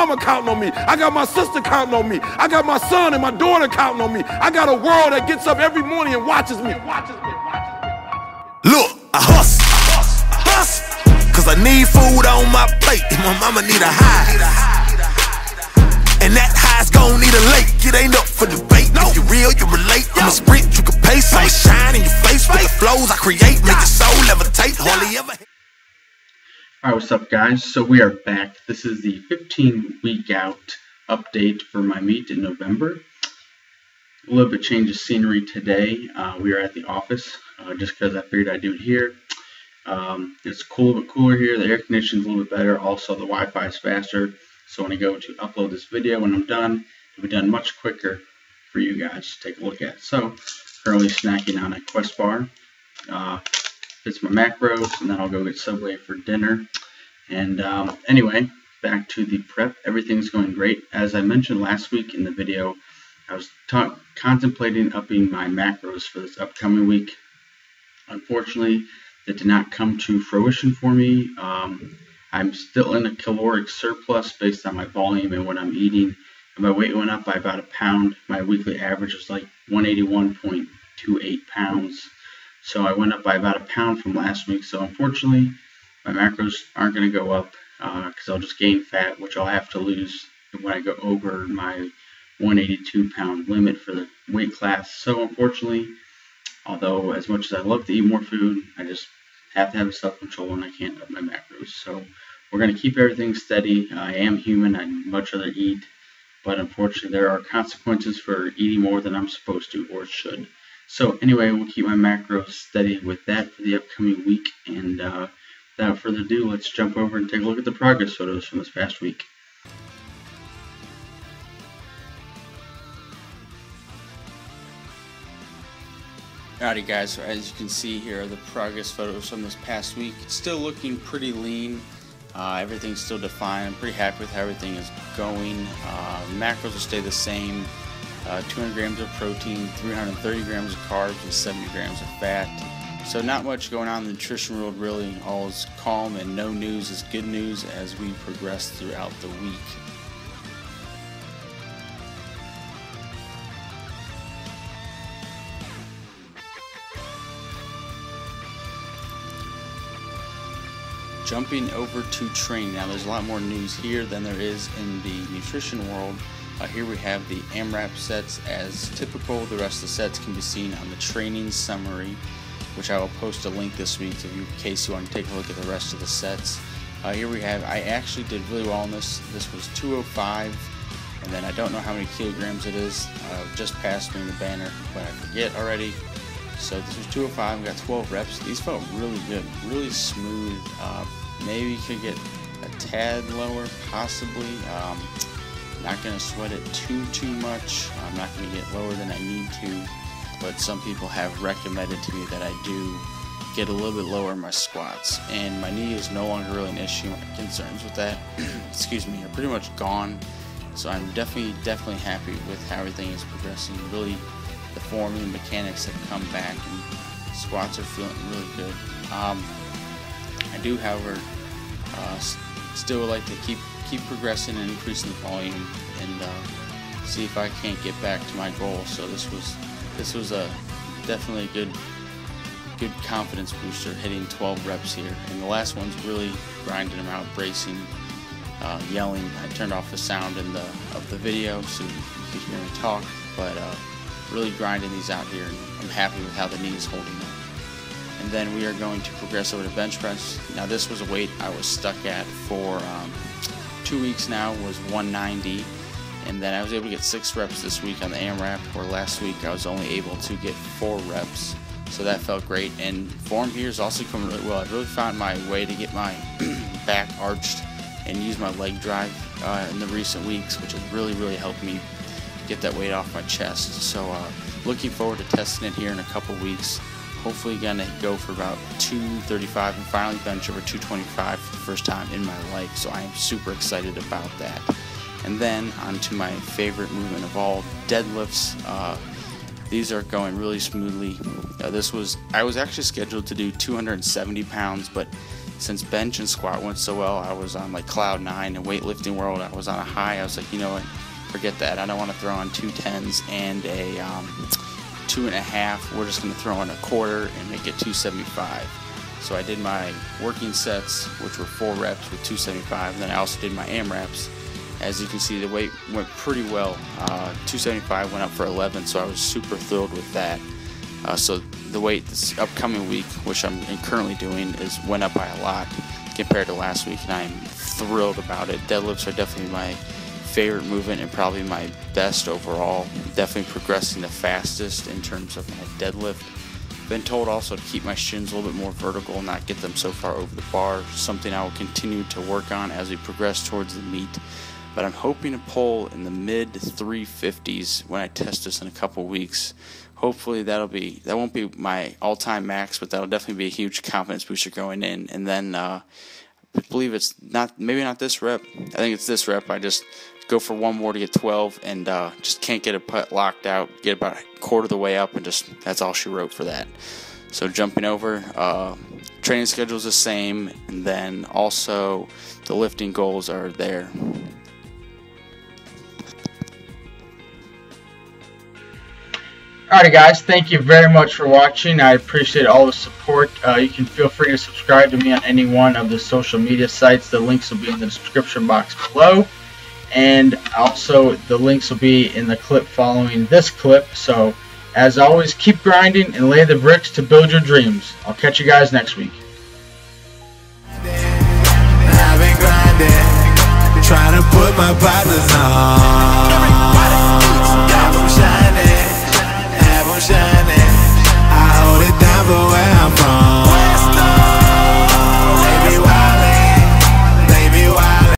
mama counting on me. I got my sister counting on me. I got my son and my daughter counting on me. I got a world that gets up every morning and watches me. Look, I hustle, cause I need food on my plate, and my mama need a high, and that high's gon' need a lake. It ain't up for debate. If you real, you relate. I'm a sprint, you can pace. I'ma shine in your face with the flows I create. Make your soul levitate. Hardly ever. Alright, what's up, guys? So we are back. This is the 15-week out update for my meet in November. A little bit change of scenery today. We are at the office just because I figured I'd do it here. It's cool, but cooler here. The air conditioning's a little bit better. Also, the Wi-Fi is faster. So when I go to upload this video, when I'm done, it'll be done much quicker for you guys to take a look at. So currently snacking on a Quest bar. It's my macros, and then I'll go get Subway for dinner. And anyway, back to the prep. Everything's going great. As I mentioned last week in the video, I was contemplating upping my macros for this upcoming week. Unfortunately, that did not come to fruition for me. I'm still in a caloric surplus based on my volume and what I'm eating. And my weight went up by about a pound. My weekly average was like 181.28 pounds. So I went up by about a pound from last week. So unfortunately, my macros aren't going to go up because I'll just gain fat, which I'll have to lose when I go over my 182-pound limit for the weight class. So unfortunately, although as much as I love to eat more food, I just have to have self-control and I can't up my macros. So we're going to keep everything steady. I am human. I'd much rather eat. But unfortunately, there are consequences for eating more than I'm supposed to or should. So anyway, we'll keep my macros steady with that for the upcoming week. And without further ado, let's jump over and take a look at the progress photos from this past week. Alrighty guys, so as you can see here are the progress photos from this past week. It's still looking pretty lean. Everything's still defined. I'm pretty happy with how everything is going. Macros will stay the same. 200 grams of protein, 330 grams of carbs, and 70 grams of fat. So not much going on in the nutrition world really. All is calm and no news is good news as we progress throughout the week. Jumping over to training. Now there's a lot more news here than there is in the nutrition world. Here we have the AMRAP sets as typical. The rest of the sets can be seen on the training summary, which I will post a link this week in case you want to take a look at the rest of the sets. Here we have, I actually did really well on this. This was 205, and then I don't know how many kilograms it is. Just passed me in the banner, but I forget already. So this was 205, we got 12 reps. These felt really good, really smooth. Maybe you could get a tad lower, possibly. Not going to sweat it too much. I'm not going to get lower than I need to, but some people have recommended to me that I do get a little bit lower in my squats, and my knee is no longer really an issue. My concerns with that, excuse me, are pretty much gone. So I'm definitely happy with how everything is progressing. Really, the form and mechanics have come back, and squats are feeling really good. I do, however, still would like to keep progressing and increasing the volume and see if I can't get back to my goal. So this was a definitely a good confidence booster, hitting 12 reps here. And the last one's really grinding them out, bracing, yelling. I turned off the sound of the video so you could hear me talk, but really grinding these out here, and I'm happy with how the knee is holding up. And then we are going to progress over to bench press. Now this was a weight I was stuck at for 2 weeks now, was 190, and then I was able to get 6 reps this week on the AMRAP, where last week I was only able to get 4 reps. So that felt great, and form here is also coming really well. I've really found my way to get my back arched and use my leg drive in the recent weeks, which has really helped me get that weight off my chest. So looking forward to testing it here in a couple weeks. Hopefully gonna go for about 235 and finally bench over 225 for the first time in my life. So I am super excited about that. And then on to my favorite movement of all, deadlifts. these are going really smoothly. I was actually scheduled to do 270 pounds, but since bench and squat went so well, I was on like cloud 9. In weightlifting world, I was on a high. I was like, you know what, forget that. I don't want to throw on 2 10s and a 2.5. We're just going to throw in a quarter and make it 275. So I did my working sets, which were 4 reps with 275, and then I also did my AMRAPs. As you can see, the weight went pretty well. 275 went up for 11, so I was super thrilled with that. So the weight this upcoming week, which I'm currently doing, went up by a lot compared to last week, and I'm thrilled about it. Deadlifts are definitely my favorite movement and probably my best overall. Definitely progressing the fastest in terms of my deadlift. Been told also to keep my shins a little bit more vertical and not get them so far over the bar, something I will continue to work on as we progress towards the meet. But I'm hoping to pull in the mid 350s when I test this in a couple weeks. Hopefully that won't be my all-time max, but that'll definitely be a huge confidence booster going in. And then I believe it's maybe not this rep. I think it's this rep. I just go for one more to get 12 and just can't get a putt locked out. Get about a quarter of the way up and just that's all she wrote for that. So jumping over, training schedule is the same, and then also the lifting goals are there. Alright guys, thank you very much for watching. I appreciate all the support. You can feel free to subscribe to me on any one of the social media sites. The links will be in the description box below. And also the links will be in the clip following this clip. So as always, keep grinding and lay the bricks to build your dreams. I'll catch you guys next week. I've been grinding, trying to put my partners on.